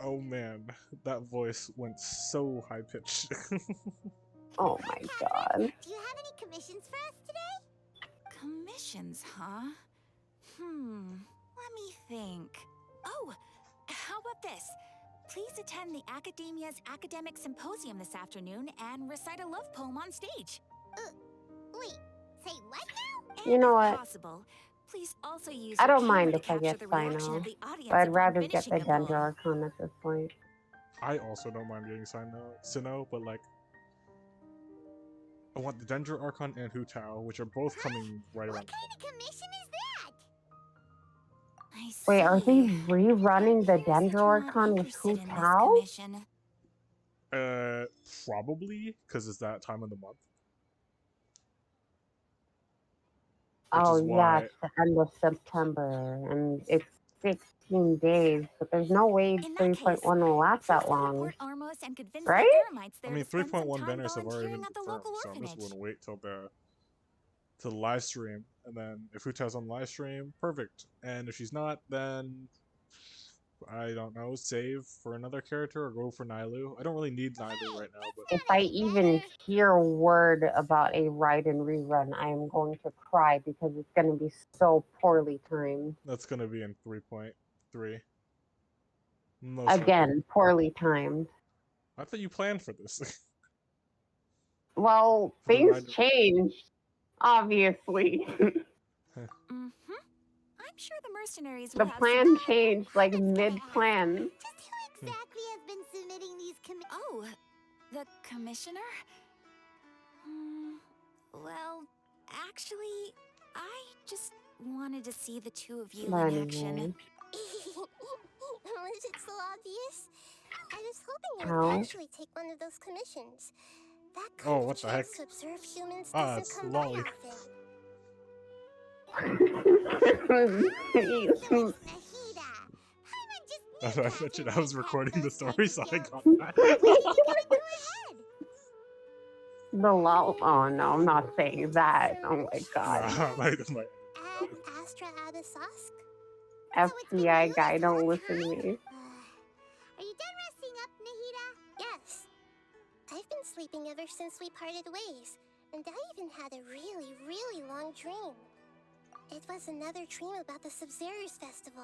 Oh man, that voice went so high pitched. Oh my god. Do you have any commissions for us today? Commissions, huh? Let me think. Oh, how about this? Please attend the Academia's Academic Symposium this afternoon and recite a love poem on stage. Wait, say what now? You And know if what? possible, please also use I your don't mind camera to if I capture get the reaction Sino, of the audience but I'd upon rather get finishing the the poem. Dendro Archon at this point. I also don't mind getting Sinnoh, but like, I want the Dendro Archon and Hu Tao, which are both coming right around. What kind of commission is that? I see. Wait, are they rerunning the It appears that Dendro you're not Archon with interested Hu in this Tao? commission. Probably, because it's that time of the month. Which Oh is yeah, why it's the end of September, and it's 16 days, but there's no way In that 3.1 case, will last please that long, teleport Armos and convince right? the Eremites I there mean, to spend some 3.1 time banners have already been volunteering at the confirmed, local so I'm just orphanage. gonna wait till the live stream, and then if Hu Tao's on the live stream, perfect. And if she's not, then I don't know, save for another character or go for Nailu. I don't really need Nailu right now, but If I even hear a word about a Raiden rerun, I am going to cry because it's going to be so poorly timed. that's gonna be in 3.3. Most likely. Again, poorly timed. I thought you planned for this. Well, For the things Raiden. changed, obviously. I'm sure the mercenaries The will have plan some... changed like mid-plan. Just who exactly has been submitting these commissions? Oh, the commissioner? Well, actually, I just wanted to see the two of you But in action. anyway, Was it so obvious? I was hoping you How? would actually take one of those commissions. That Oh, kind of what the heck? chance to observe humans Ah, doesn't it's come by Lolly. often. You- Nahida, Paimon just As I mentioned, I was recording the story, types so of I jokes. got that. When did you get into her head? The lol. Oh no, I'm not saying that. Oh my god. Nah, like, Ad Astra Adasask? FBI guy, don't listen to me. Are you done resting up, Nahida? Yes. I've been sleeping ever since we parted ways, and I even had a really, really long dream. It was another dream about the Sub-Zero's festival.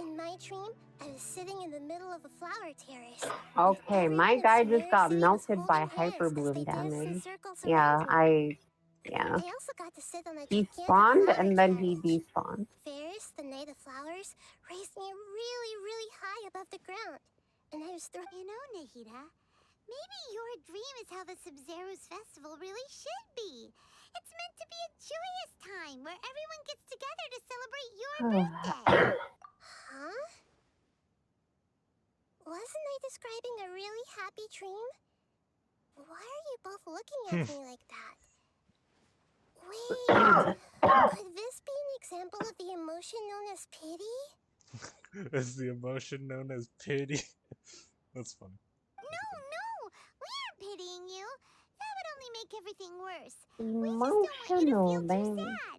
In my dream, I was sitting in the middle of a flower terrace. Okay, my Everyone in guy just Sumeru got City was melted by holding hands hyper as bloom they danced in damage. circles Yeah, around me. yeah. I also got to sit on a He gigantic spawned flower and then he carriage. despawned. Ferris, the Knight of Flowers, raised me really, really high above the ground. And I was You know, Nahida, maybe your dream is how the Sub-Zero's festival really should be. It's meant to be a joyous time where everyone gets together to celebrate your birthday. Huh? Wasn't I describing a really happy dream? Why are you both looking at me like that? Wait, could this be an example of the emotion known as pity? it's the emotion known as pity. That's funny. No, we aren't pitying you. That would only make everything worse. We just don't want you to Emotional, feel too baby. sad.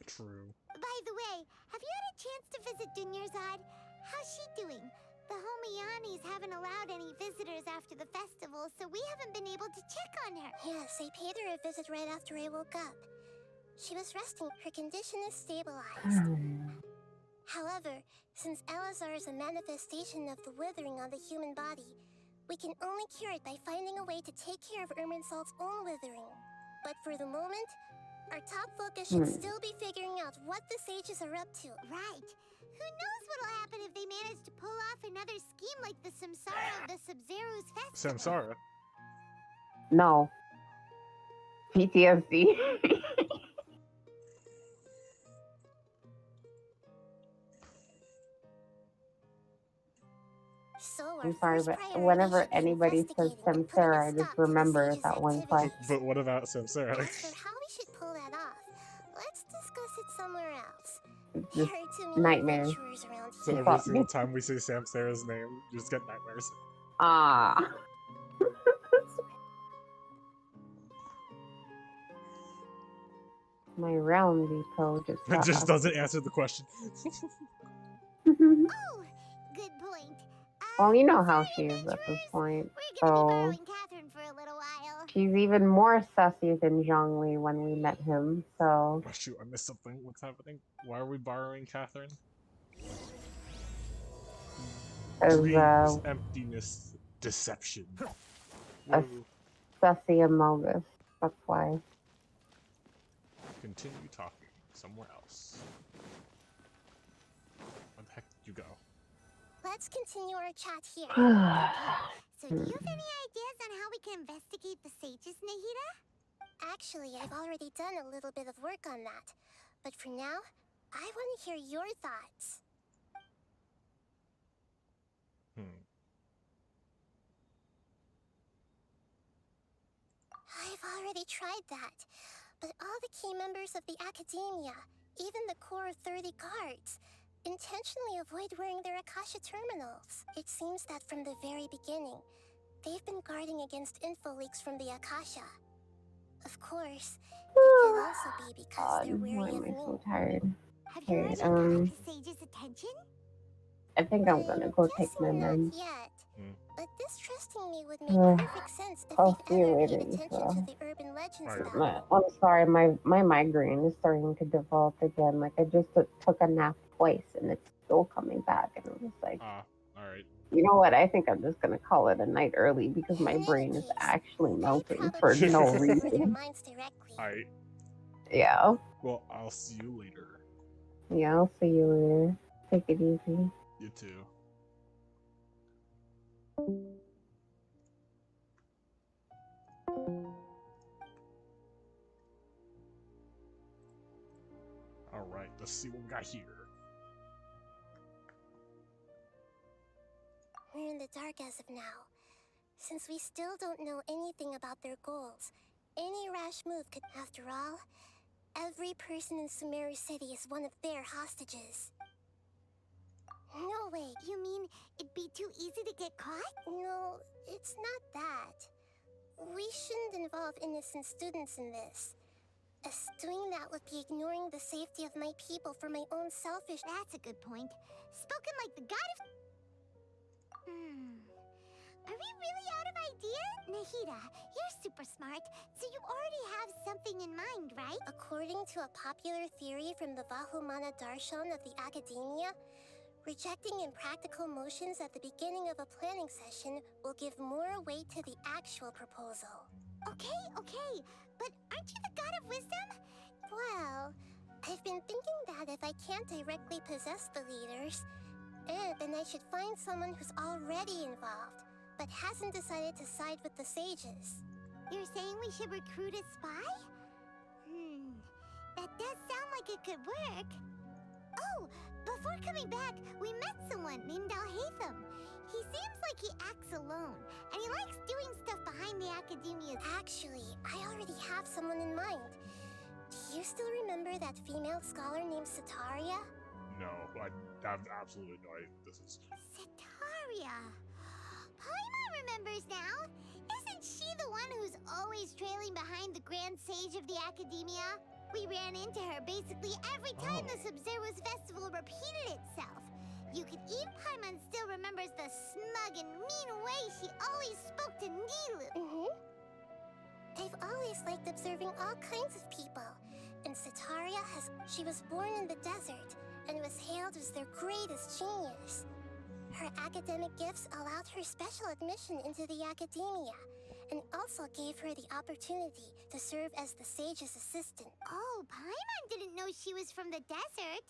True. By the way, have you had a chance to visit Dunyarzad? How's she doing? The Homiyanis haven't allowed any visitors after the festival, so we haven't been able to check on her. Yes, I paid her a visit right after I woke up. She was resting. Her condition is stabilized. However, since Elazar is a manifestation of the withering on the human body, we can only cure it by finding a way to take care of Irminsul's own withering. But for the moment, our top focus should still be figuring out what the sages are up to. Right. Who knows what'll happen if they manage to pull off another scheme like the Samsara of the Sub-Zero's festival? Samsara. No. PTSD. So I'm sorry, but whenever anybody says Samsara, I just remember that one fight. But what about Samsara? As for how we should pull that off, let's discuss it somewhere else. Just There are too many nightmares. adventurers around So here. every single time we say Samsara's name, you just get nightmares. Ah. My realm depot just It got just doesn't answer the question. Oh, good point. Well, you know how Sorry, she is at this adventurers. point. We're gonna be So borrowing Catherine for a little while. she's even more sussy than Zhongli when we met him. So Oh, shoot, I missed something. What's happening? Why are we borrowing Catherine? as Dreams, emptiness, deception. a Whoa. sussy amogus. That's why. Continue talking somewhere else. Where the heck did you go? Let's continue our chat here. So do you have any ideas on how we can investigate the sages, Nahida? Actually, I've already done a little bit of work on that. But for now, I want to hear your thoughts. I've already tried that. But all the key members of the Academia, even the core 30 guards, intentionally avoid wearing their Akasha terminals. It seems that from the very beginning, they've been guarding against info leaks from the Akasha. Of course, it could also be because God, they're why wary am of I me. so tired? Have you Okay, already got the sage's attention? I think I'm gonna go take my Guessing not meds. yet. Hmm. But distrusting me would make Ugh. perfect sense if I'll they've see you ever later, paid attention Issa. to the urban legends Alright. about. I'm sorry, my migraine is starting to develop again. Like I just took a nap twice and it's still coming back, and I'm just like, Alright. you know what? I think I'm just gonna call it a night early because my In any brain is case, actually they melting for probably no shouldn't take over their reason. minds directly. Alright. Yeah, Well, I'll see you later. yeah. I'll see you later. Take it easy. You too. Alright, let's see what we got here. We're in the dark as of now. Since we still don't know anything about their goals, any rash move could. After all, every person in Sumeru City is one of their hostages. No way. You mean it'd be too easy to get caught? No, it's not that. We shouldn't involve innocent students in this. As doing that would be ignoring the safety of my people for my own selfish. That's a good point. Spoken like the god of. Are we really out of ideas? Nahida, you're super smart, so you already have something in mind, right? According to a popular theory from the Vahumana Darshan of the Academia, rejecting impractical motions at the beginning of a planning session will give more weight to the actual proposal. Okay, but aren't you the god of wisdom? Well, I've been thinking that if I can't directly possess the leaders, then I should find someone who's already involved, but hasn't decided to side with the sages. You're saying we should recruit a spy? That does sound like it could work. Oh, before coming back, we met someone named Alhaitham. He seems like he acts alone, and he likes doing stuff behind the Academia. Actually, I already have someone in mind. Do you still remember that female scholar named Sitaria? No, I have absolutely no idea what this is. Sitaria. Paimon remembers now. Isn't she the one who's always trailing behind the Grand Sage of the Academia? We ran into her basically every time the Sub-Zero's festival repeated itself. You could even Paimon still remembers the smug and mean way she always spoke to Nilu. I've always liked observing all kinds of people. And Sitaria she was born in the desert and was hailed as their greatest genius. Her academic gifts allowed her special admission into the Academia, and also gave her the opportunity to serve as the sage's assistant. Oh, Paimon didn't know she was from the desert.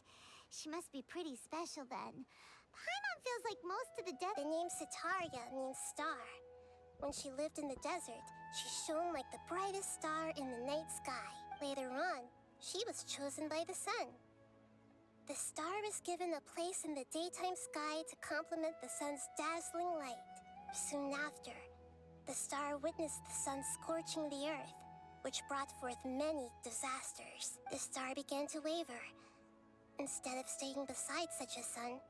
She must be pretty special then. Paimon feels like most of the The name Sitaria means star. When she lived in the desert, she shone like the brightest star in the night sky. Later on, she was chosen by the sun. The star was given a place in the daytime sky to complement the sun's dazzling light. Soon after, the star witnessed the sun scorching the earth, which brought forth many disasters. The star began to waver. Instead of staying beside such a sun,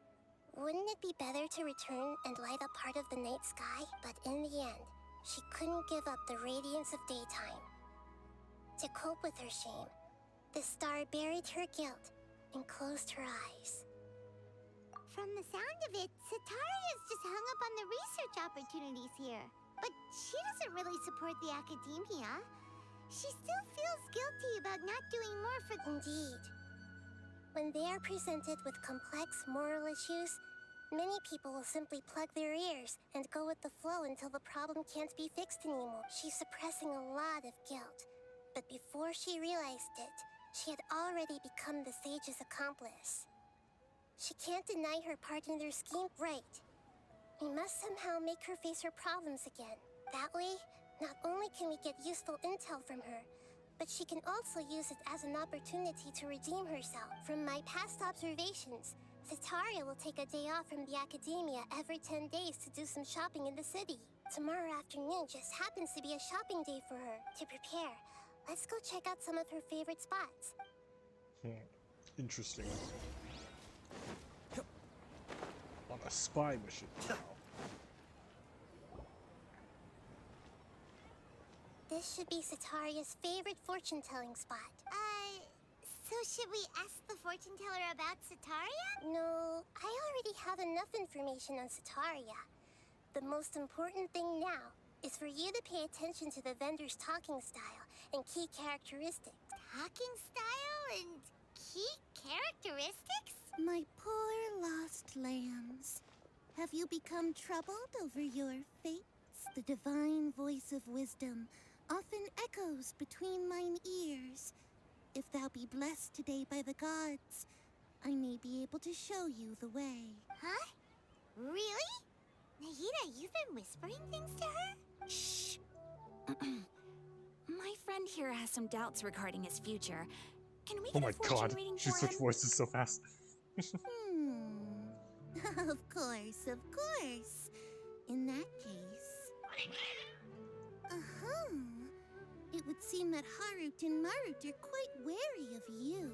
wouldn't it be better to return and light up part of the night sky? But in the end, she couldn't give up the radiance of daytime. To cope with her shame, the star buried her guilt and closed her eyes. From the sound of it, Sataria's just hung up on the research opportunities here. But she doesn't really support the academia. She still feels guilty about not doing more for... Indeed. When they are presented with complex moral issues, many people will simply plug their ears and go with the flow until the problem can't be fixed anymore. She's suppressing a lot of guilt. But before she realized it, she had already become the sage's accomplice. She can't deny her part in their scheme. Right. We must somehow make her face her problems again. That way, not only can we get useful intel from her, but she can also use it as an opportunity to redeem herself. From my past observations, Sataria will take a day off from the academia every 10 days to do some shopping in the city. Tomorrow afternoon just happens to be a shopping day for her. To prepare, let's go check out some of her favorite spots. Interesting. On a spy mission now. This should be Sataria's favorite fortune-telling spot. So should we ask the fortune teller about Sataria? No, I already have enough information on Sataria. The most important thing now is for you to pay attention to the vendor's talking style and key characteristics. Talking style and key characteristics? My poor lost lambs. Have you become troubled over your fates? The divine voice of wisdom often echoes between mine ears. If thou be blessed today by the gods, I may be able to show you the way. Huh? Really? Nahida, you've been whispering things to her? Shh. My friend here has some doubts regarding his future. Can we Oh get my a fortune god, reading she for switched him? voices so fast. Of course, of course. In that case... It would seem that Harut and Marut are quite wary of you.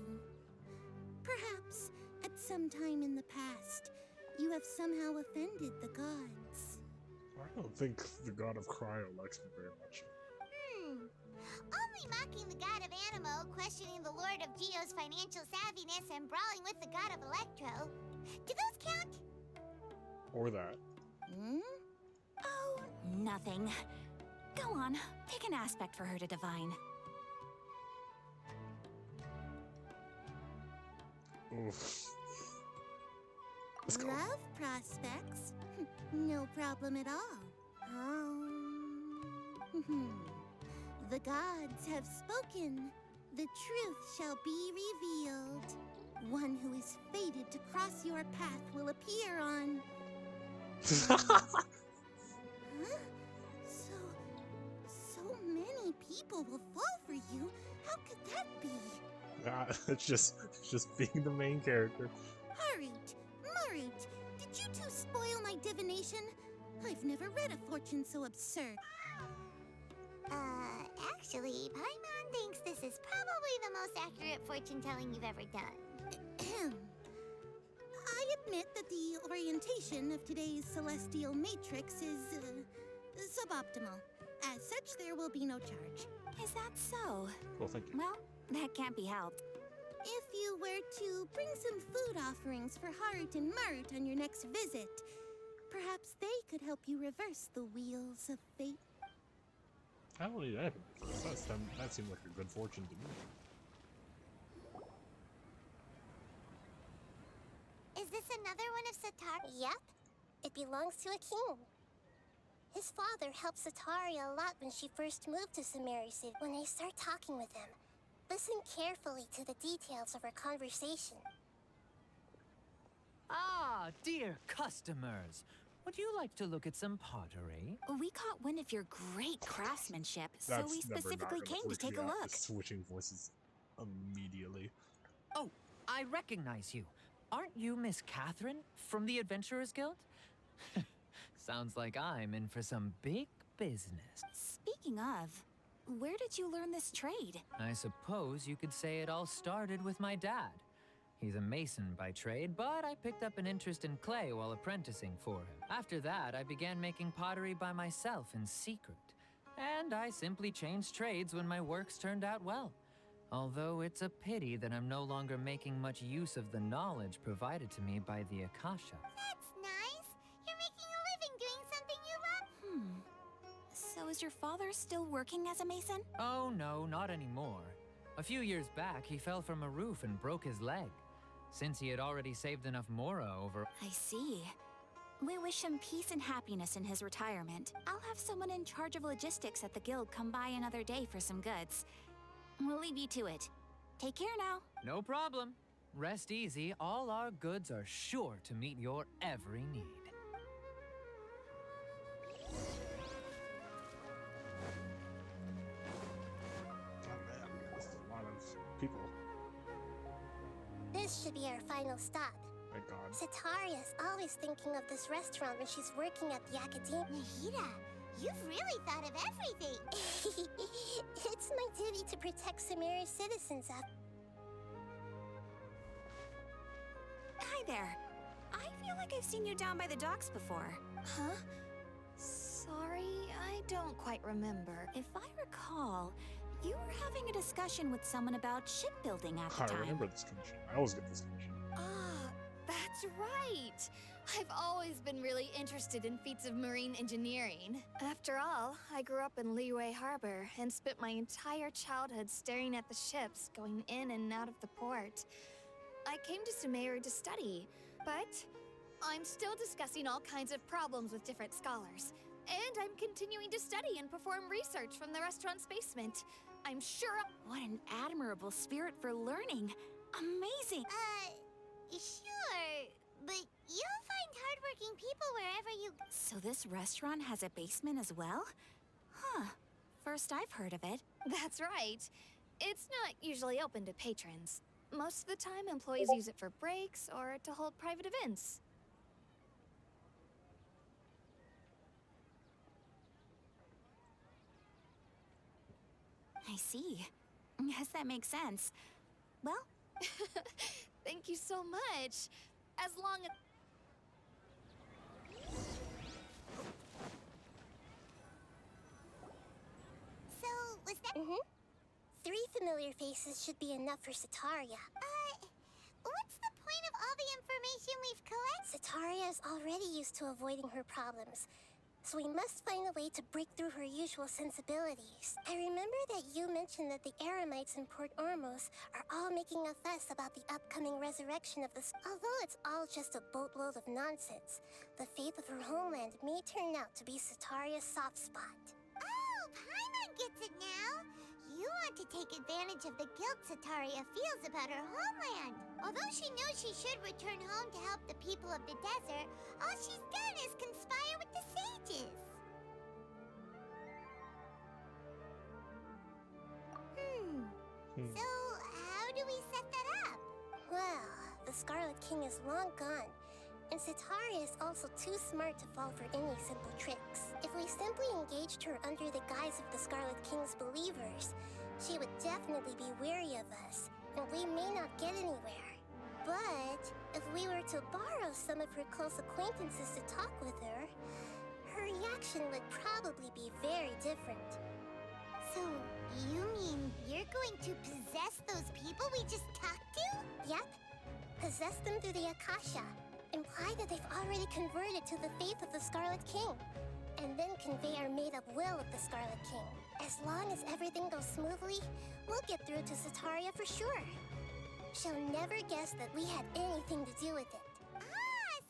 Perhaps, at some time in the past, you have somehow offended the gods. I don't think the god of Cryo likes me very much. Only mocking the god of Animo, questioning the lord of Geo's financial savviness, and brawling with the god of Electro. Do those count? Or that. Oh, nothing. Go on, pick an aspect for her to divine. Oof. Let's go. Love prospects? No problem at all. The gods have spoken. The truth shall be revealed. One who is fated to cross your path will appear on... Huh? So many people will fall for you. How could that be? It's just being the main character. Harut, Marut, did you two spoil my divination? I've never read a fortune so absurd. Actually, Paimon thinks this is probably the most accurate fortune-telling you've ever done. I admit that the orientation of today's celestial matrix is suboptimal. As such, there will be no charge. Is that so? Well, thank you. Well, that can't be helped. If you were to bring some food offerings for Harut and Marut on your next visit, perhaps they could help you reverse the wheels of fate. I don't need anything for this. That seemed like a good fortune to me. Is this another one of Satar? Yep. It belongs to a king. His father helped Sataria a lot when she first moved to Sumeru City. When I start talking with him, listen carefully to the details of our conversation. Ah, dear customers. Would you like to look at some pottery? We caught wind of your great craftsmanship, so That's we never not specifically gonna came to freak take me a out, look. just switching voices immediately. Oh, I recognize you. Aren't you Miss Catherine from the Adventurers Guild? Sounds like I'm in for some big business. Speaking of, where did you learn this trade? I suppose you could say it all started with my dad. He's a mason by trade, but I picked up an interest in clay while apprenticing for him. After that, I began making pottery by myself in secret. And I simply changed trades when my works turned out well. Although it's a pity that I'm no longer making much use of the knowledge provided to me by the Akasha. That's nice. You're making a living doing something you love. So is your father still working as a mason? Oh no, not anymore. A few years back, he fell from a roof and broke his leg. Since he had already saved enough mora over... I see. We wish him peace and happiness in his retirement. I'll have someone in charge of logistics at the guild come by another day for some goods. We'll leave you to it. Take care now. No problem. Rest easy, all our goods are sure to meet your every need. Oh man, this is a lot of people. This should be our final stop. Thank God. Sataria's always thinking of this restaurant when she's working at the academia. Nahida, you've really thought of everything. It's my duty to protect Sumeru's citizens. Hi there. I feel like I've seen you down by the docks before. Huh? Sorry, I don't quite remember. If I recall, you were having a discussion with someone about shipbuilding at the I time. remember this commission. I always get this commission. Ah, that's right. I've always been really interested in feats of marine engineering. After all, I grew up in Liyue Harbor and spent my entire childhood staring at the ships going in and out of the port. I came to Sumeru to study, but I'm still discussing all kinds of problems with different scholars. And I'm continuing to study and perform research from the restaurant's basement. I'm sure. What an admirable spirit for learning. Amazing. Sure, but you'll find hardworking people wherever you go. So this restaurant has a basement as well? Huh. First I've heard of it. That's right. It's not usually open to patrons. Most of the time, employees use it for breaks or to hold private events. I see. Yes, that makes sense. Well, Thank you so much. As long as... So, was that... Three familiar faces should be enough for Sataria. What's the point of all the information we've collected? Sataria is already used to avoiding her problems, so we must find a way to break through her usual sensibilities. I remember that you mentioned that the Eremites in Port Ormos are all making a fuss about the upcoming resurrection of the... Although it's all just a boatload of nonsense, the fate of her homeland may turn out to be Sataria's soft spot. Oh, Paimon gets it now. You want to take advantage of the guilt Sataria feels about her homeland. Although she knows she should return home to help the people of the desert, all she's done is conspire with the sages. So, how do we set that up? Well, the Scarlet King is long gone, and Sataria is also too smart to fall for any simple tricks. If we simply engaged her under the guise of the Scarlet King's believers, she would definitely be wary of us, and we may not get anywhere. But if we were to borrow some of her close acquaintances to talk with her, her reaction would probably be very different. So, you mean you're going to possess those people we just talked to? Yep. Possess them through the Akasha. Imply that they've already converted to the faith of the Scarlet King. And then convey our made-up will of the Scarlet King. As long as everything goes smoothly, we'll get through to Sataria for sure. She'll never guess that we had anything to do with it.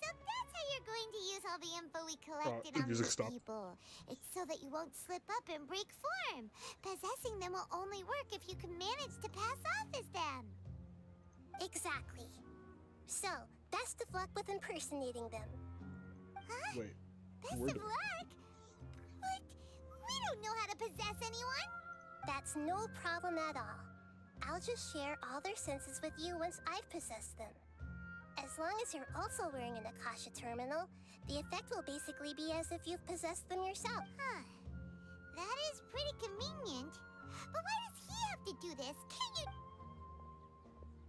So that's how you're going to use all the info we collected the on music these stopped. people. It's so that you won't slip up and break form. Possessing them will only work if you can manage to pass off as them. Exactly. So, best of luck with impersonating them. Wait. Best Word. of luck? But we don't know how to possess anyone. That's no problem at all. I'll just share all their senses with you once I've possessed them. As long as you're also wearing an Akasha terminal, the effect will basically be as if you've possessed them yourself. That is pretty convenient. But why does he have to do this? Can't you...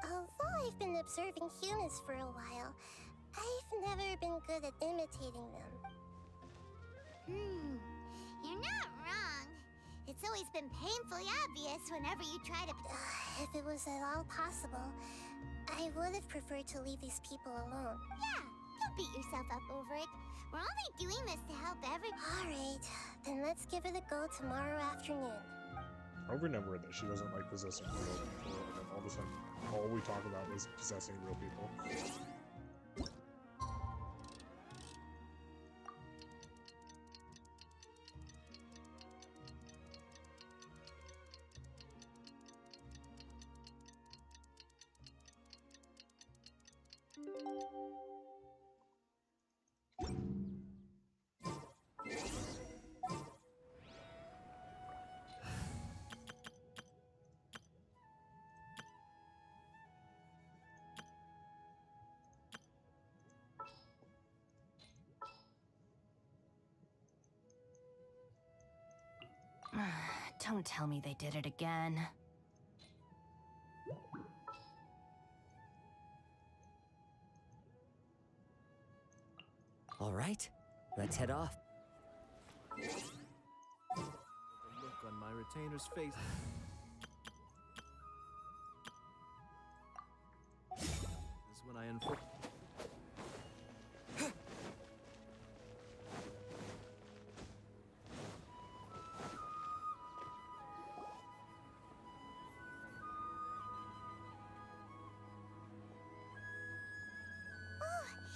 Although I've been observing humans for a while, I've never been good at imitating them. You're not wrong. It's always been painfully obvious whenever you try to... If it was at all possible, I would have preferred to leave these people alone. Yeah, don't beat yourself up over it. We're only doing this to help Alright, then let's give it a go tomorrow afternoon. I'll remember that she doesn't like possessing real people, and then all of a sudden, all we talk about is possessing real people. Don't tell me they did it again. All right, let's head off. The look on my retainer's face. Is when I unfold.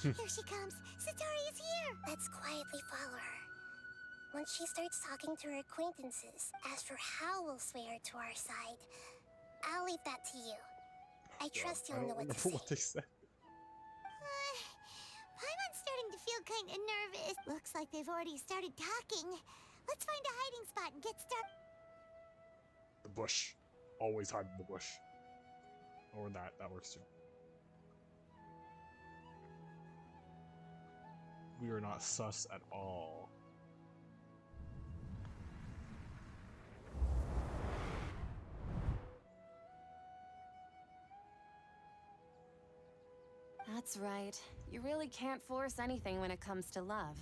Here she comes. Satori is here. Let's quietly follow her. Once she starts talking to her acquaintances, as for how we'll sway her to our side, I'll leave that to you. I trust you'll know what to say. What they said. Paimon's starting to feel kind of nervous. Looks like they've already started talking. Let's find a hiding spot and get started. The bush. Always hide in the bush. Or that works too. We are not sus at all. That's right. You really can't force anything when it comes to love.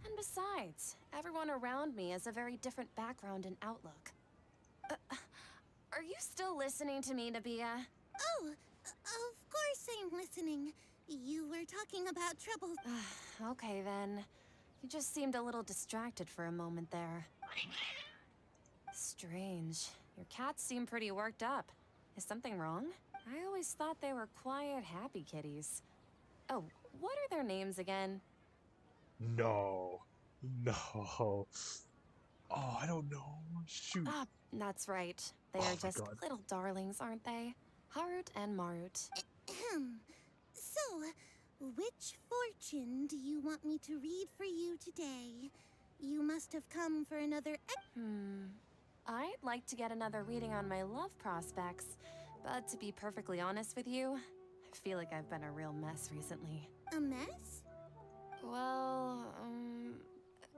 And besides, everyone around me has a very different background and outlook. Are you still listening to me, Nabia? Oh, of course I'm listening. You were talking about trouble. Okay then. You just seemed a little distracted for a moment there. Strange. Your cats seem pretty worked up. Is something wrong? I always thought they were quiet, happy kitties. Oh, what are their names again? No. No. Oh, I don't know. Shoot. Ah, that's right. They Oh are my just God. little darlings, aren't they? Harut and Marut. So, which fortune do you want me to read for you today? You must have come for another I'd like to get another reading on my love prospects, but to be perfectly honest with you, I feel like I've been a real mess recently. a mess? Well,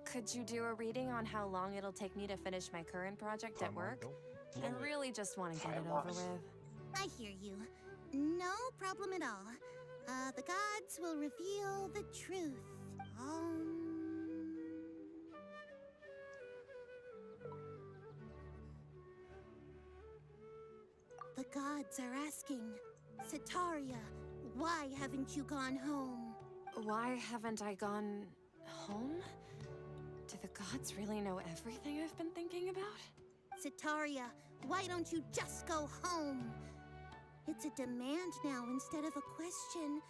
could you do a reading on how long it'll take me to finish my current project at Come on, work? don't I blow it. really just want to get it over with. I hear you. No problem at all. The gods will reveal the truth. The gods are asking, Sataria, why haven't you gone home? Why haven't I gone home? Do the gods really know everything I've been thinking about? Sataria, why don't you just go home? It's a demand now instead of a question.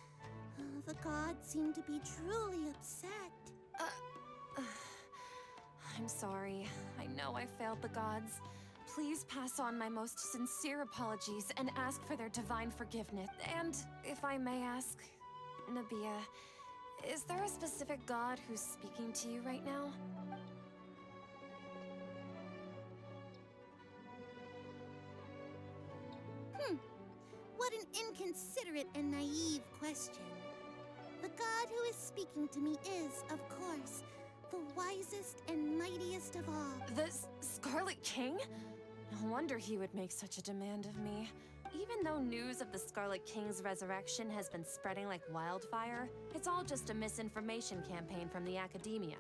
The gods seem to be truly upset. I'm sorry. I know I failed the gods. Please pass on my most sincere apologies and ask for their divine forgiveness. And if I may ask, Nabia, is there a specific god who's speaking to you right now? What an inconsiderate and naive question. The god who is speaking to me is, of course, the wisest and mightiest of all. The Scarlet King? No wonder he would make such a demand of me. Even though news of the Scarlet King's resurrection has been spreading like wildfire, it's all just a misinformation campaign from the academia.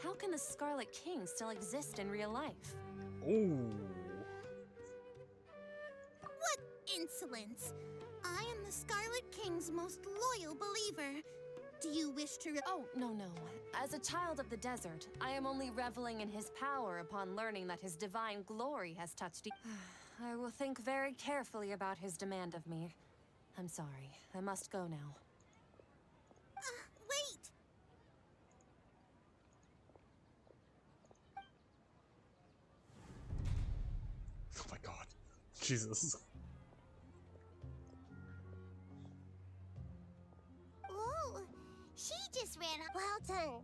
How can the Scarlet King still exist in real life? Ooh. What insolence. I am the Scarlet King's most loyal believer. Do you wish to Oh, no, no. As a child of the desert, I am only reveling in his power upon learning that his divine glory has touched I will think very carefully about his demand of me. I'm sorry. I must go now. Wait! Oh my god. Jesus. Ooh, she just ran up. Well done.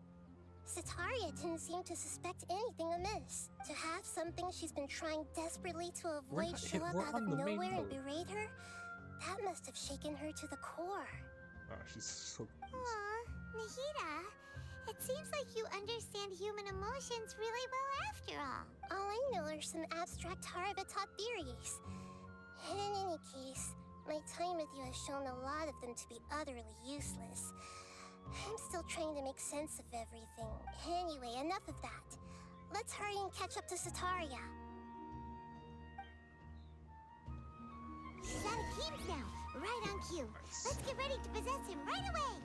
Sataria didn't seem to suspect anything amiss. To have something she's been trying desperately to avoid show up out of nowhere and berate her, that must have shaken her to the core. Oh, she's so... Aw, Nahida, it seems like you understand human emotions really well after all. All I know are some abstract Harava-taught theories. And in any case, my time with you has shown a lot of them to be utterly useless. I'm still trying to make sense of everything. Anyway, enough of that. Let's hurry and catch up to Sataria. He's out of Keem's now, right on cue. Let's get ready to possess him right away.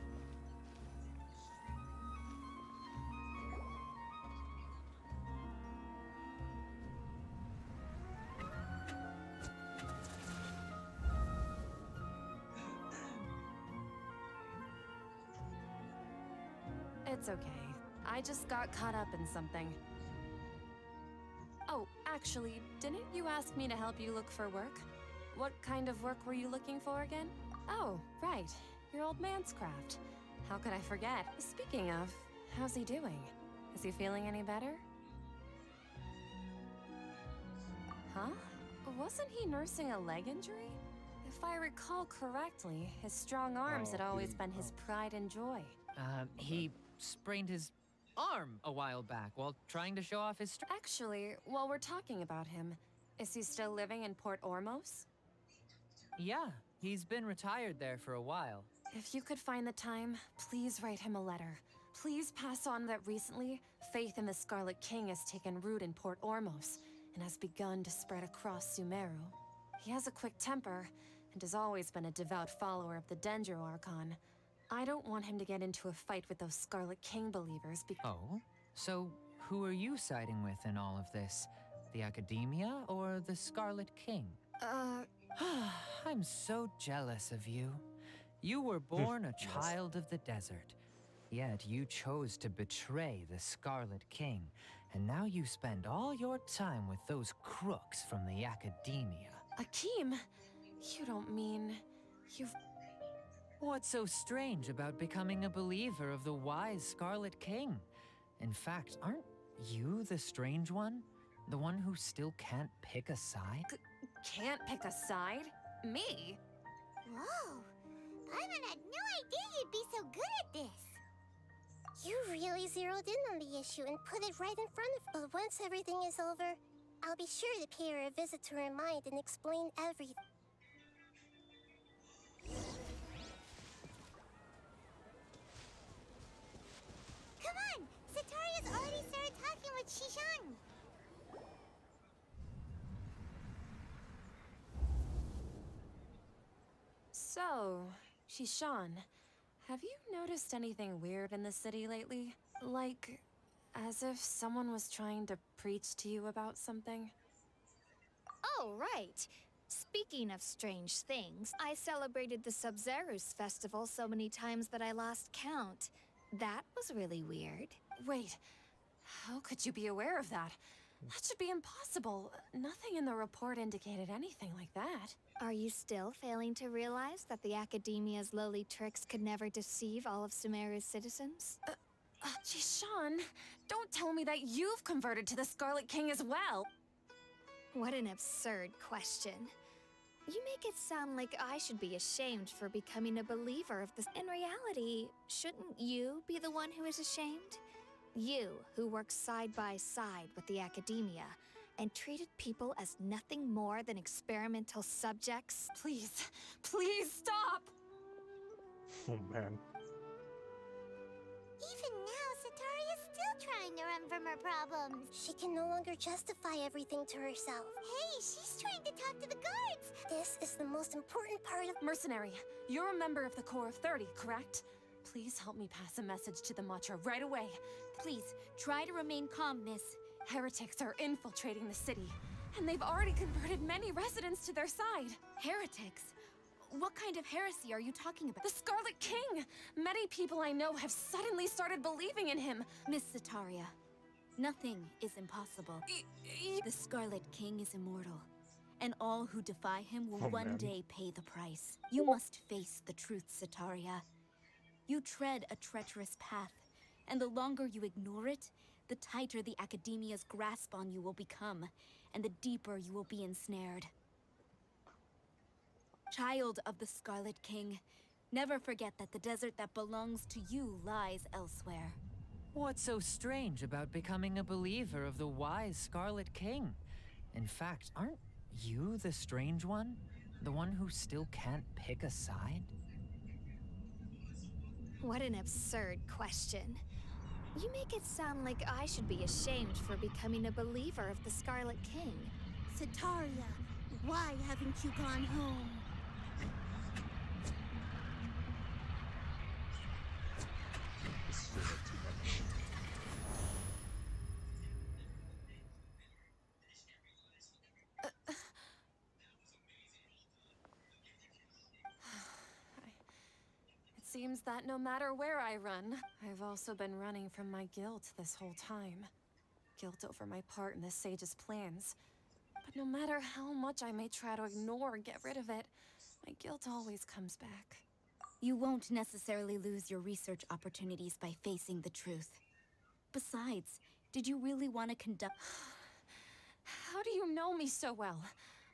It's okay. I just got caught up in something. Oh, actually, didn't you ask me to help you look for work? What kind of work were you looking for again? Oh, right. Your old man's craft. How could I forget? Speaking of, how's he doing? Is he feeling any better? Huh? Wasn't he nursing a leg injury? If I recall correctly, his strong arms had always been his pride and joy. He sprained his arm a while back while trying to show off his strength. Actually, while we're talking about him, is he still living in Port Ormos? Yeah, he's been retired there for a while. If you could find the time, please write him a letter. Please pass on that recently, faith in the Scarlet King has taken root in Port Ormos and has begun to spread across Sumeru. He has a quick temper and has always been a devout follower of the Sumeru Archon. I don't want him to get into a fight with those Scarlet King believers Oh? So, who are you siding with in all of this? The Academia or the Scarlet King? I'm so jealous of you. You were born a child of the desert, yet you chose to betray the Scarlet King, and now you spend all your time with those crooks from the Academia. Akeem, you don't mean you've... What's so strange about becoming a believer of the wise Scarlet King? In fact, aren't you the strange one? The one who still can't pick a side? Can't pick a side? Me? Whoa, Paimon had no idea you'd be so good at this. You really zeroed in on the issue and put it right in front of... But once everything is over, I'll be sure to pay her a visit to her mind and explain everything. Come on! Sataria's already started talking with Shishan! So, Shishan, have you noticed anything weird in the city lately? Like, as if someone was trying to preach to you about something? Oh, right. Speaking of strange things, I celebrated the Sub-Zerus festival so many times that I lost count. That was really weird. Wait, how could you be aware of that? That should be impossible. Nothing in the report indicated anything like that. Are you still failing to realize that the Academia's lowly tricks could never deceive all of Sumeru's citizens? Jishan, don't tell me that you've converted to the Scarlet King as well! What an absurd question. You make it sound like I should be ashamed for becoming a believer of this. In reality, shouldn't you be the one who is ashamed? You, who works side by side with the Academia, and treated people as nothing more than experimental subjects? Please, please stop! Oh man. Even now, Sataria's is still trying to run from her problems. She can no longer justify everything to herself. Hey, she's trying to talk to the guards. This is the most important part of— Mercenary, you're a member of the Corps of 30, correct? Please help me pass a message to the Matra right away. Please, try to remain calm, miss. Heretics are infiltrating the city, and they've already converted many residents to their side. Heretics? What kind of heresy are you talking about? The Scarlet King! Many people I know have suddenly started believing in him. Miss Sataria, nothing is impossible. The Scarlet King is immortal, and all who defy him will one day pay the price. You must face the truth, Sataria. You tread a treacherous path, and the longer you ignore it, the tighter the Academia's grasp on you will become, and the deeper you will be ensnared. Child of the Scarlet King, never forget that the desert that belongs to you lies elsewhere. What's so strange about becoming a believer of the wise Scarlet King? In fact, aren't you the strange one? The one who still can't pick a side? What an absurd question. You make it sound like I should be ashamed for becoming a believer of the Scarlet King. Sataria, why haven't you gone home? This feels like too much. It seems that no matter where I run, I've also been running from my guilt this whole time. Guilt over my part in the Sage's plans. But no matter how much I may try to ignore or get rid of it, my guilt always comes back. You won't necessarily lose your research opportunities by facing the truth. Besides, did you really want to conduct— How do you know me so well?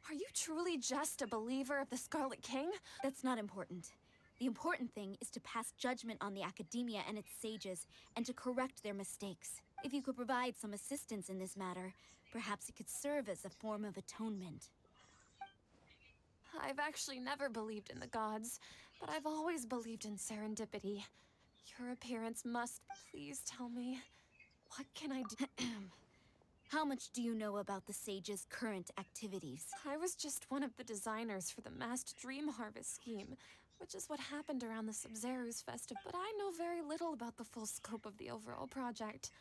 Are you truly just a believer of the Scarlet King? That's not important. The important thing is to pass judgment on the Academia and its sages, and to correct their mistakes. If you could provide some assistance in this matter, perhaps it could serve as a form of atonement. I've actually never believed in the gods, but I've always believed in serendipity. Your appearance must— Please tell me, what can I do? How much do you know about the sage's current activities? I was just one of the designers for the massed dream harvest scheme, which is what happened around the Sumeru's festival. But I know very little about the full scope of the overall project.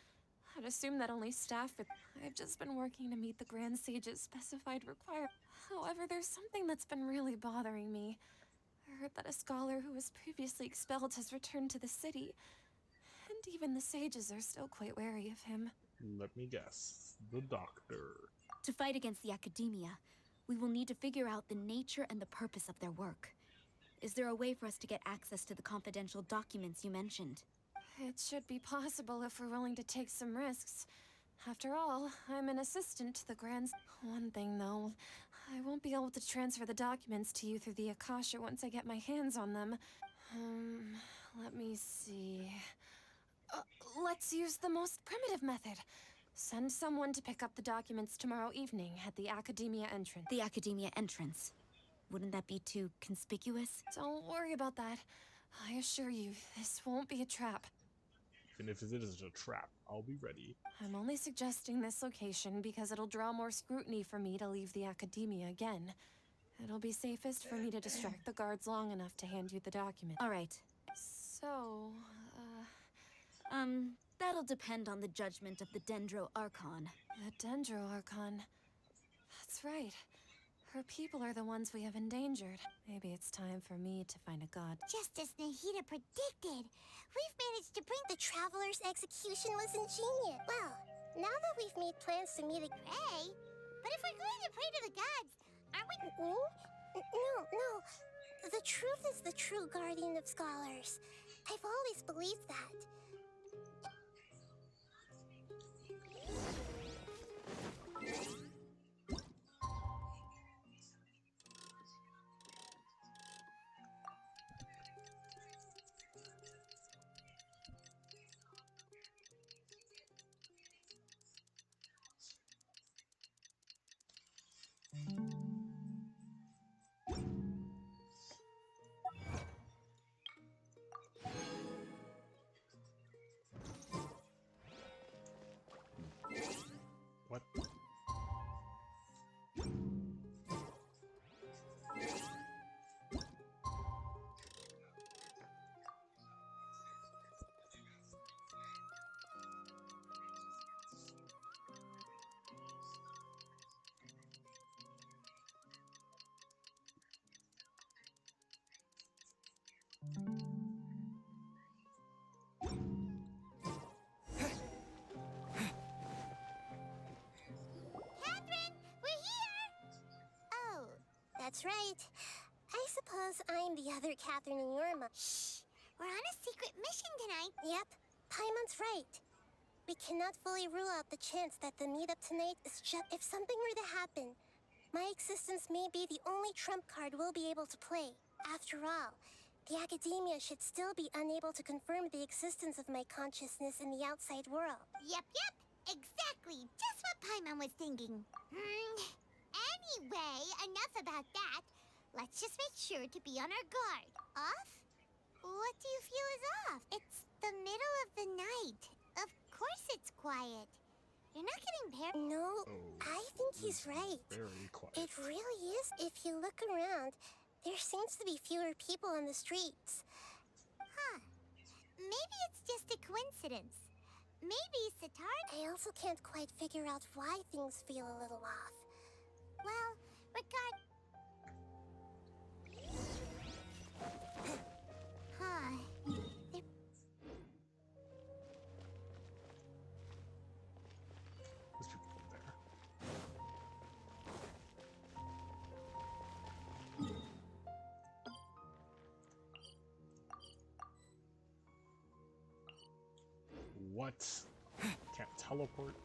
I'd assume that only staff with— I've just been working to meet the Grand Sage's specified requirements. However, there's something that's been really bothering me. I heard that a scholar who was previously expelled has returned to the city, and even the sages are still quite wary of him. Let me guess. The doctor. To fight against the Academia, we will need to figure out the nature and the purpose of their work. Is there a way for us to get access to the confidential documents you mentioned? It should be possible if we're willing to take some risks. After all, I'm an assistant to the Grand... One thing, though. I won't be able to transfer the documents to you through the Akasha once I get my hands on them. Let me see... let's use the most primitive method. Send someone to pick up the documents tomorrow evening at the Academia entrance. The Academia entrance. Wouldn't that be too conspicuous? Don't worry about that. I assure you, this won't be a trap. Even if it is a trap, I'll be ready. I'm only suggesting this location because it'll draw more scrutiny for me to leave the Academia again. It'll be safest for me to distract the guards long enough to hand you the document. All right. So, that'll depend on the judgment of the Dendro Archon. The Dendro Archon. That's right. Her people are the ones we have endangered. Maybe it's time for me to find a god. Just as Nahida predicted, we've managed to bring— The Traveler's execution was ingenious. Well, now that we've made plans to meet a— Hey, but if we're going to pray to the gods, aren't we— No. The truth is the true guardian of scholars. I've always believed that. What? Catherine, we're here! Oh, that's right. I suppose I'm the other Catherine in Yorma. Shh! We're on a secret mission tonight. Yep, Paimon's right. We cannot fully rule out the chance that the meetup tonight is just... If something were to happen, my existence may be the only trump card we'll be able to play. After all, the academia should still be unable to confirm the existence of my consciousness in the outside world. Yep. Exactly. Just what Paimon was thinking. Anyway, enough about that. Let's just make sure to be on our guard. Off? What do you feel is off? It's the middle of the night. Of course it's quiet. You're not getting No, I think he's right. Very quiet. It really is. If you look around, there seems to be fewer people on the streets. Huh. Maybe it's just a coincidence. Maybe Sitar... I also can't quite figure out why things feel a little off. Well, Huh. There's people there. What? Can't teleport?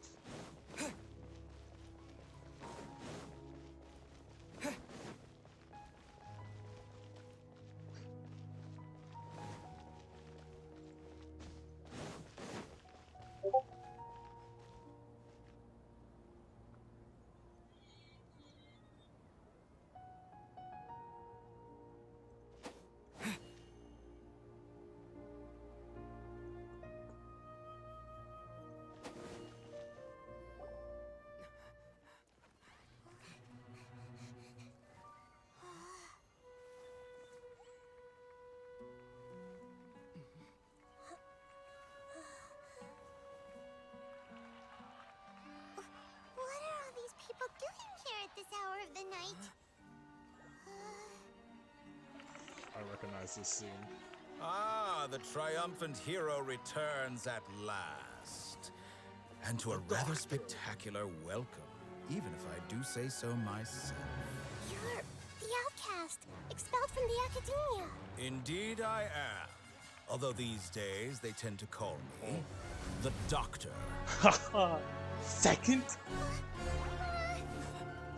What are all these people doing here at this hour of the night? I recognize this scene. Ah, the triumphant hero returns at last. And to a rather spectacular welcome, even if I do say so myself. You're the outcast, expelled from the academia. Indeed I am. Although these days they tend to call me the Doctor. Second?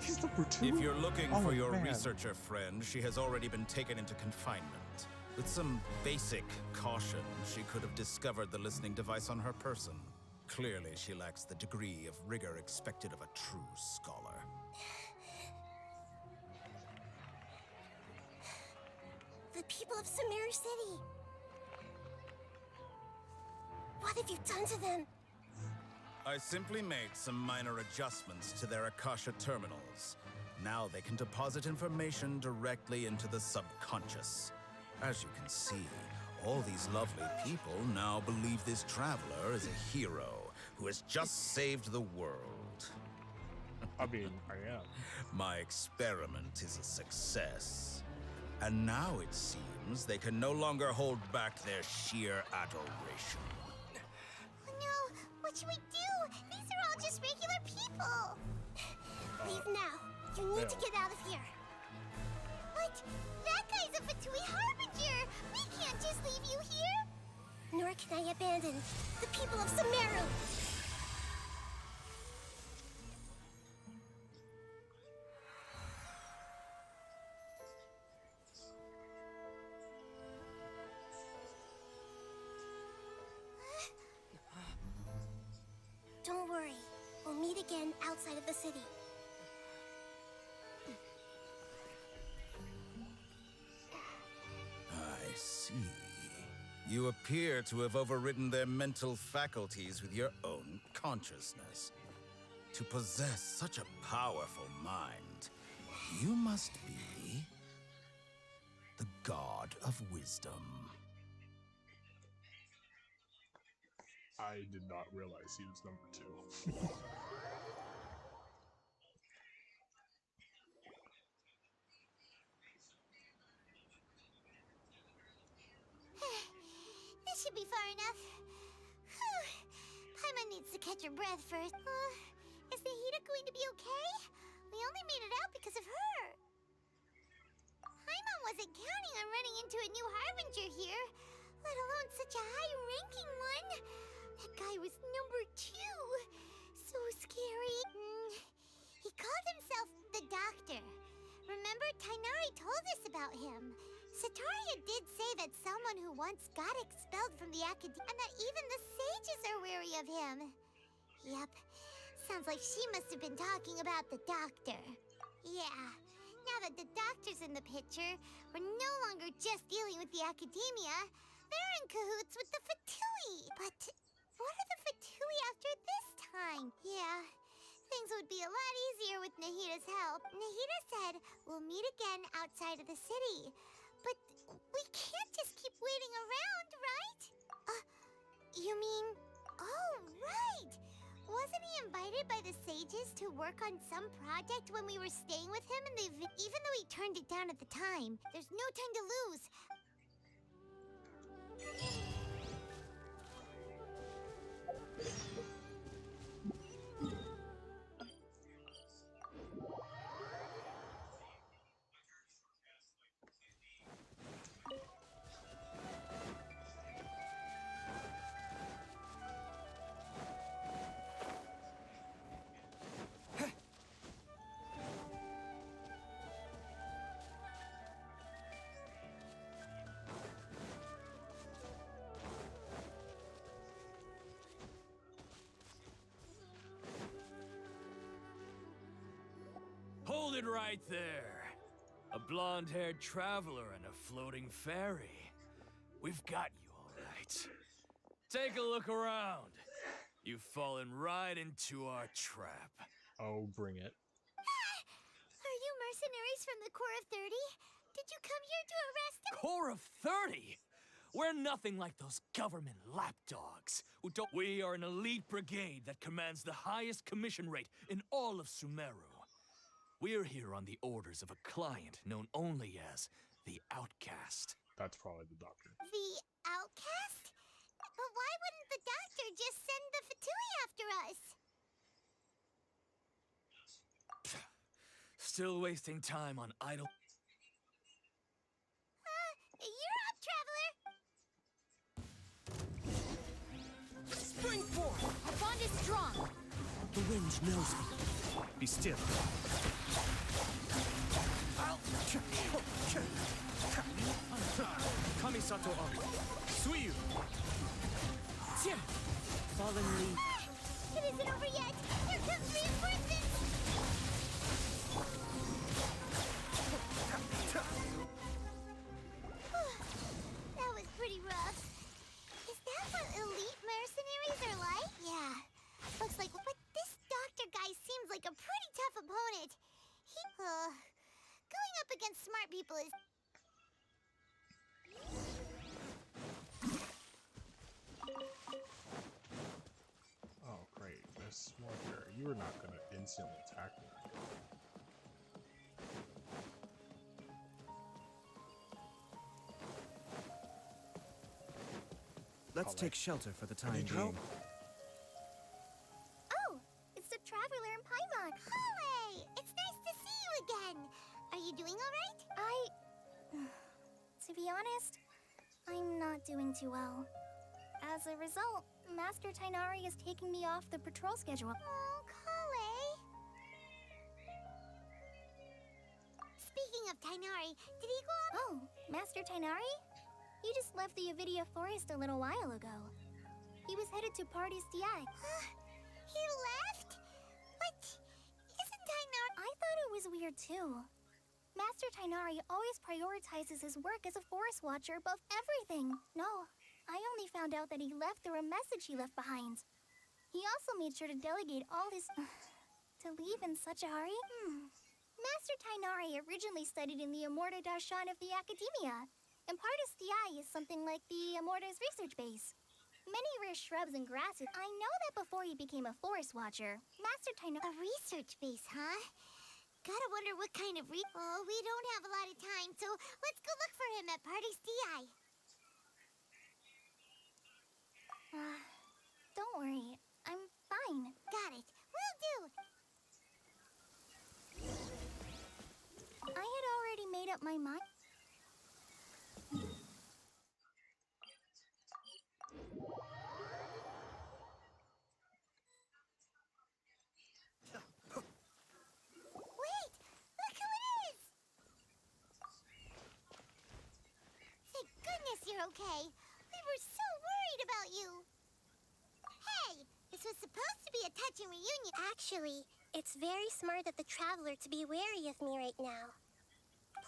He's number 2? If you're looking for your man. researcher friend, she has already been taken into confinement. With some basic caution, she could have discovered the listening device on her person. Clearly, she lacks the degree of rigor expected of a true scholar. The people of Sumeru City. What have you done to them? I simply made some minor adjustments to their Akasha terminals. Now they can deposit information directly into the subconscious. As you can see, all these lovely people now believe this traveler is a hero who has just saved the world. I mean, I am. My experiment is a success. And now it seems they can no longer hold back their sheer adoration. No, what should we do? These are all just regular people. Leave now. You need to get out of here. But that guy's a Fatui Harbinger. We can't just leave you here. Nor can I abandon the people of Sumeru. Don't worry. We'll meet again outside of the city. I see. You appear to have overridden their mental faculties with your own consciousness. To possess such a powerful mind, you must be the god of wisdom. I did not realize he was number 2. This should be far enough. Whew. Paimon needs to catch her breath first. Is Nahida going to be okay? We only made it out because of her. Paimon wasn't counting on running into a new Harbinger here, let alone such a high-ranking one. That guy was number 2. So scary. He called himself the Doctor. Remember, Tainari told us about him. Sataria did say that someone who once got expelled from the academy, and that even the sages are wary of him. Yep. Sounds like she must have been talking about the Doctor. Yeah. Now that the Doctor's in the picture, we're no longer just dealing with the academia. They're in cahoots with the Fatui. But what are the Fatui after this time? Yeah. Things would be a lot easier with Nahida's help. Nahida said we'll meet again outside of the city. But we can't just keep waiting around, right? You mean... Oh, right! Wasn't he invited by the sages to work on some project when we were staying with him? And even though he turned it down at the time, there's no time to lose. Hold it right there. A blonde-haired traveler and a floating fairy. We've got you all right. Take a look around. You've fallen right into our trap. Oh, bring it. Are you mercenaries from the Corps of 30? Did you come here to arrest him? Corps of 30? We're nothing like those government lapdogs who don't. We are an elite brigade that commands the highest commission rate in all of Sumeru. We're here on the orders of a client known only as the Outcast. That's probably the Doctor. The Outcast? But why wouldn't the Doctor just send the Fatui after us? Still wasting time on idle. You're up, traveler! Spring forth! Our bond is strong! The wind knows me. Be still. Kamisato Ari. Suyu! Fallen leaf. It isn't over yet! Here comes reinforcements! That was pretty rough. Is that what elite mercenaries are like? Yeah. Looks like, but this doctor guy seems like a pretty tough opponent. Going up against smart people is... Oh, great. Miss Warfare, you are not going to instantly attack me. Let's take shelter for the time need being. help? Oh, it's the traveler in Paimon. Hooray! It's nice to see you again. Are you doing all right? To be honest, I'm not doing too well. As a result, Master Tainari is taking me off the patrol schedule. Oh, Kale. Speaking of Tainari, did he go up? Oh, Master Tainari? He just left the Avidia Forest a little while ago. He was headed to Party's DI. He left? But isn't Tainari... I thought it was weird too. Master Tainari always prioritizes his work as a forest watcher above everything. No, I only found out that he left through a message he left behind. He also made sure to delegate all his... To leave in such a hurry? Master Tainari originally studied in the Immorta Darshan of the Academia. Impartus Thai is something like the Immorta's research base. Many rare shrubs and grasses. I know that before he became a forest watcher, Master Tainari... A research base, huh? Gotta wonder what kind of Oh, we don't have a lot of time, so let's go look for him at Party's DI. Don't worry. I'm fine. Got it. Will do. I had already made up my mind. Wait! Look who it is! Thank goodness you're okay. We were so worried about you. Hey, this was supposed to be a touching reunion. Actually, it's very smart of the traveler to be wary of me right now.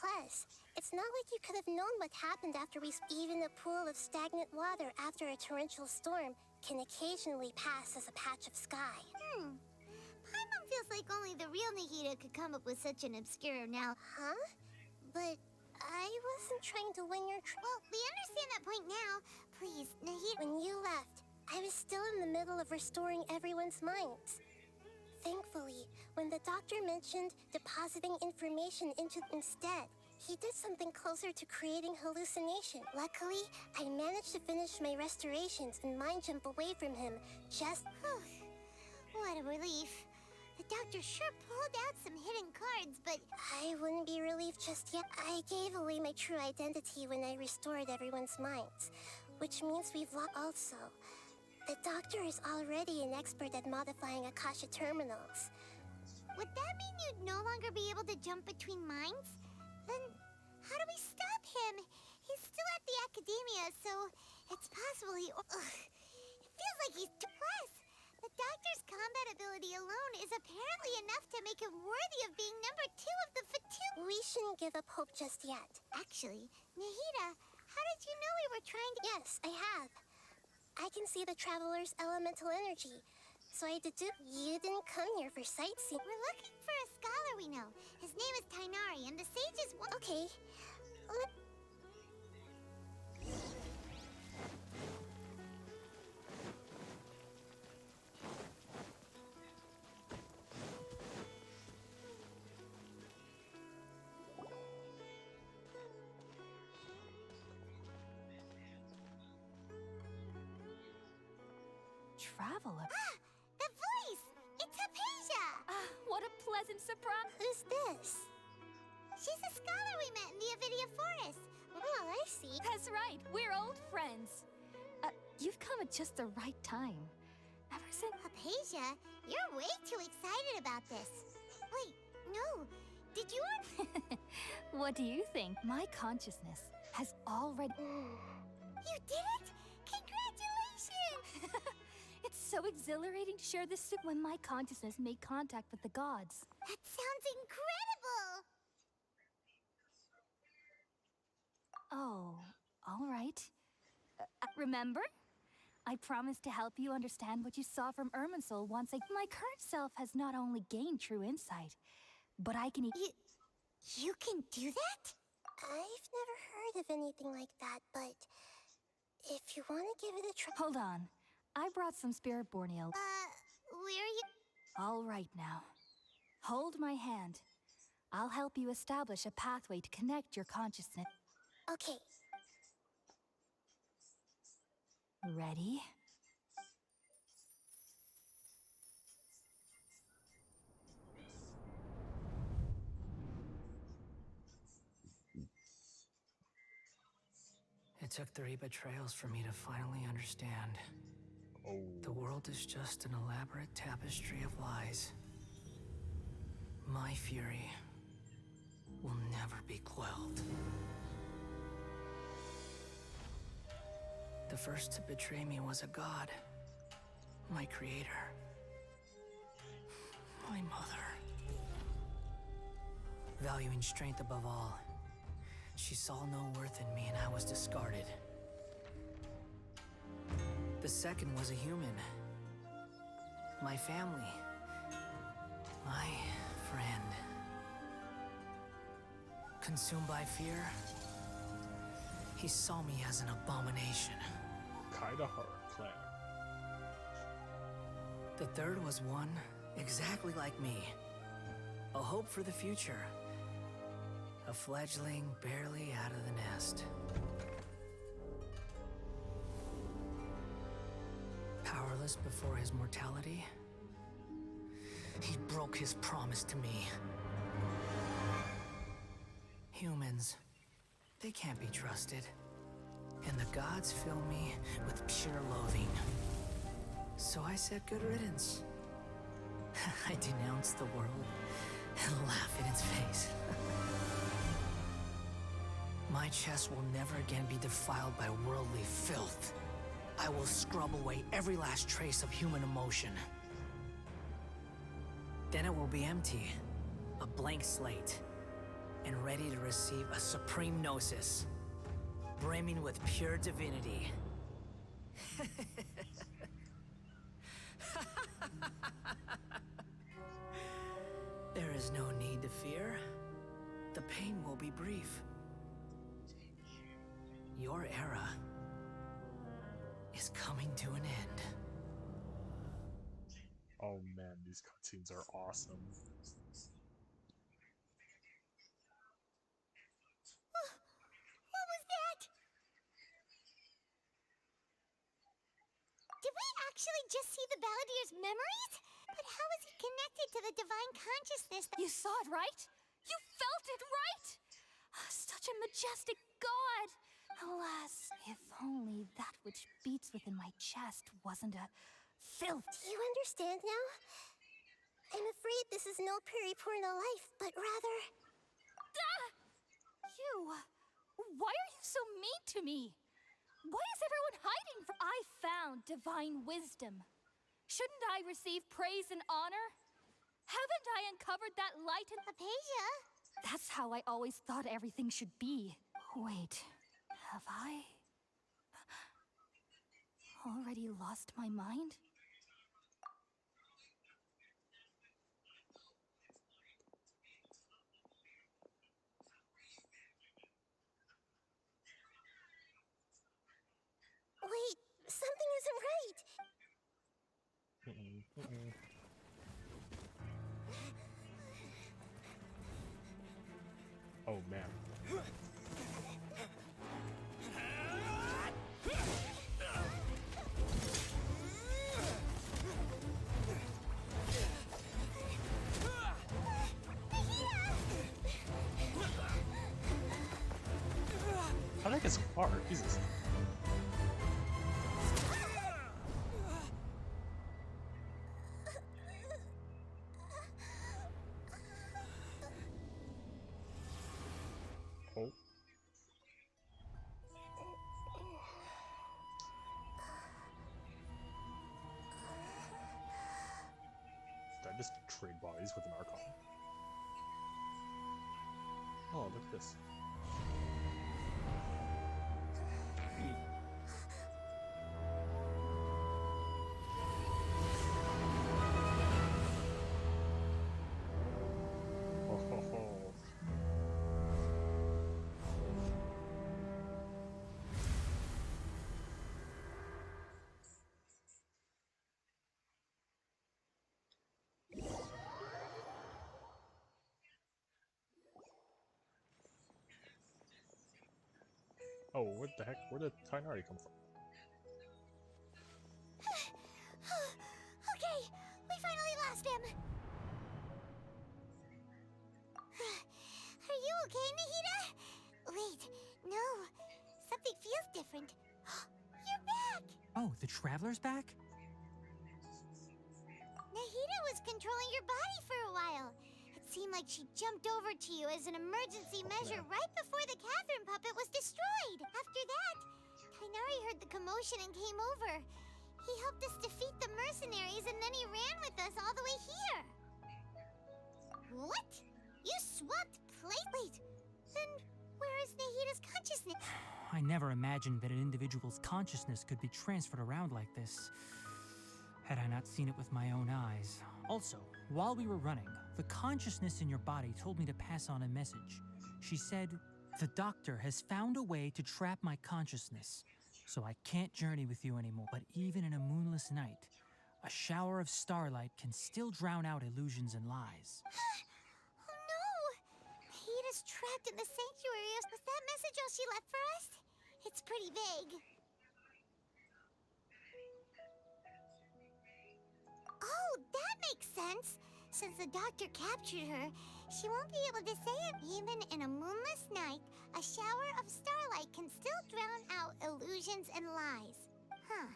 Plus, it's not like you could have known what happened after we... Even a pool of stagnant water after a torrential storm can occasionally pass as a patch of sky. Paimon feels like only the real Nahida could come up with such an obscure now. Huh? But I wasn't trying to win your... Well, we understand that point now. Please, Nahida... When you left, I was still in the middle of restoring everyone's minds. Thankfully, when the doctor mentioned depositing information into instead, he did something closer to creating hallucination. Luckily, I managed to finish my restorations and mind jump away from him just... What a relief. The doctor sure pulled out some hidden cards, but... I wouldn't be relieved just yet. I gave away my true identity when I restored everyone's minds, which means we've lost also. The doctor is already an expert at modifying Akasha terminals. Would that mean you'd no longer be able to jump between minds? Then how do we stop him? He's still at the Academia, so it's possible he... It feels like he's depressed. The doctor's combat ability alone is apparently enough to make him worthy of being number 2 of the Fatu... We shouldn't give up hope just yet. Actually, Nahida, how did you know we were trying to... Yes, I have. I can see the traveler's elemental energy. So I deduce you didn't come here for sightseeing. We're looking for a scholar we know. His name is Tainari, and the sage is one... Okay. Traveler? The voice! It's Hypatia! What a pleasant surprise! Who's this? She's a scholar we met in the Avidia Forest. Oh, I see. That's right, we're old friends. You've come at just the right time. Ever since... Hypatia, you're way too excited about this. Wait, no. Did you... What do you think? My consciousness has already... You did it? Congratulations! It's so exhilarating to share this when my consciousness made contact with the gods. That sounds incredible! Oh, all right. Remember? I promised to help you understand what you saw from Irminsul once my current self has not only gained true insight, but I can... You can do that? I've never heard of anything like that, but if you want to give it a try... Hold on. I brought some Spirit-born ale. Where are you... All right now. Hold my hand. I'll help you establish a pathway to connect your consciousness. Okay. Ready? It took 3 betrayals for me to finally understand. The world is just an elaborate tapestry of lies. My fury will never be quelled. The first to betray me was a god. My creator. My mother. Valuing strength above all, she saw no worth in me and I was discarded. The second was a human. My family. Consumed by fear, he saw me as an abomination. Kaidahara clan. The third was one exactly like me. A hope for the future. A fledgling barely out of the nest. Powerless before his mortality, he broke his promise to me. Humans, they can't be trusted. And the gods fill me with pure loathing. So I said good riddance. I denounced the world and laugh in its face. My chest will never again be defiled by worldly filth. I will scrub away every last trace of human emotion. Then it will be empty, a blank slate, and ready to receive a supreme gnosis, brimming with pure divinity. There is no need to fear. The pain will be brief. Your era is coming to an end. Oh man, these cutscenes are awesome. What was that? Did we actually just see the Balladier's memories? But how is he connected to the divine consciousness? You saw it, right? You felt it, right? Such a majestic god! Alas, if only that which beats within my chest wasn't a filth. Do you understand now? I'm afraid this is no Purina life, but rather... You! Why are you so mean to me? Why is everyone hiding from... I found divine wisdom. Shouldn't I receive praise and honor? Haven't I uncovered that light in... Aphasia? That's how I always thought everything should be. Wait, have I... already lost my mind? Wait, something isn't right. Oh man. How did I get so far? Jesus. Oh. Did I just trade bodies with an Archon? Oh, look at this. Oh, what the heck? Where did Tainari come from? Okay, we finally lost him. Are you okay, Nahida? Wait, no. Something feels different. You're back! Oh, the Traveler's back? Nahida was controlling your body for a while. It seemed like she jumped over to you as an emergency measure right before the Catherine puppet was destroyed. After that, Tainari heard the commotion and came over. He helped us defeat the mercenaries and then he ran with us all the way here. What? You swapped places? Wait, then where is Nahida's consciousness? I never imagined that an individual's consciousness could be transferred around like this, had I not seen it with my own eyes. Also, while we were running, the consciousness in your body told me to pass on a message. She said, "The doctor has found a way to trap my consciousness, so I can't journey with you anymore. But even in a moonless night, a shower of starlight can still drown out illusions and lies." Oh no! Nahita's trapped in the sanctuary. Was that message all she left for us? It's pretty vague. Oh, that makes sense. Since the doctor captured her, she won't be able to say it. Even in a moonless night, a shower of starlight can still drown out illusions and lies. Huh.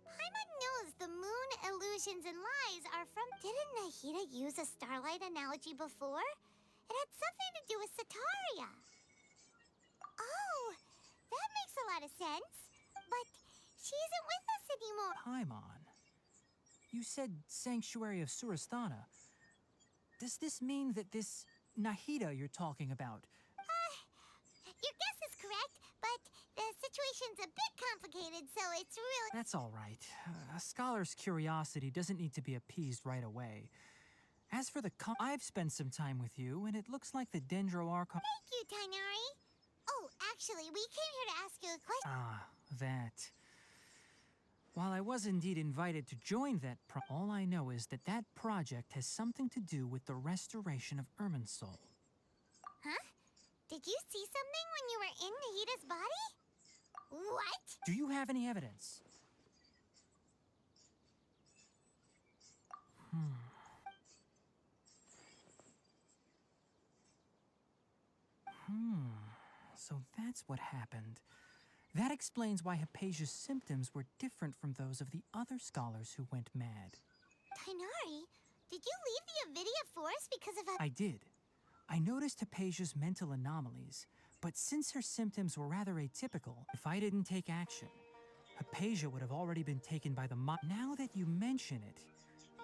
Paimon knows the moon illusions and lies are from... Didn't Nahita use a starlight analogy before? It had something to do with Sataria. Oh, that makes a lot of sense. But she isn't with us anymore. Paimon, you said Sanctuary of Surasthana. Does this mean that this Nahita you're talking about? Your guess is correct, but the situation's a bit complicated, so it's really... That's all right. A scholar's curiosity doesn't need to be appeased right away. As for the I've spent some time with you, and it looks like the Dendro Archon... Thank you, Tainari. Oh, actually, we came here to ask you a question. Ah, that. While I was indeed invited to join that all I know is that that project has something to do with the restoration of Irminsul. Huh? Did you see something when you were in Nahita's body? What? Do you have any evidence? So that's what happened. That explains why Hypatia's symptoms were different from those of the other scholars who went mad. Tainari, did you leave the Avidia Forest because of a... I did. I noticed Hypatia's mental anomalies, but since her symptoms were rather atypical, if I didn't take action, Hypatia would have already been taken by the Now that you mention it,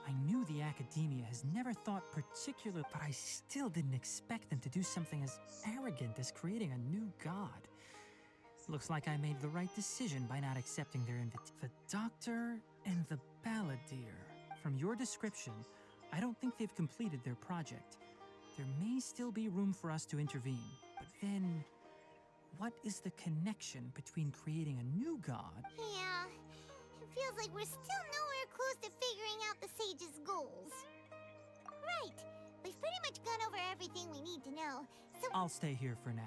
I knew the academia has never thought particular, but I still didn't expect them to do something as arrogant as creating a new god. Looks like I made the right decision by not accepting their invitation. The doctor and the balladeer. From your description, I don't think they've completed their project. There may still be room for us to intervene, but then, what is the connection between creating a new god? Yeah, it feels like we're still nowhere close to figuring out the sage's goals. Right, we've pretty much gone over everything we need to know, so... I'll stay here for now.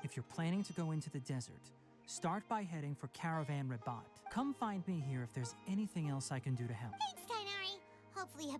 If you're planning to go into the desert, start by heading for Caravan Rabat. Come find me here if there's anything else I can do to help. Thanks, Tainari. Hopefully...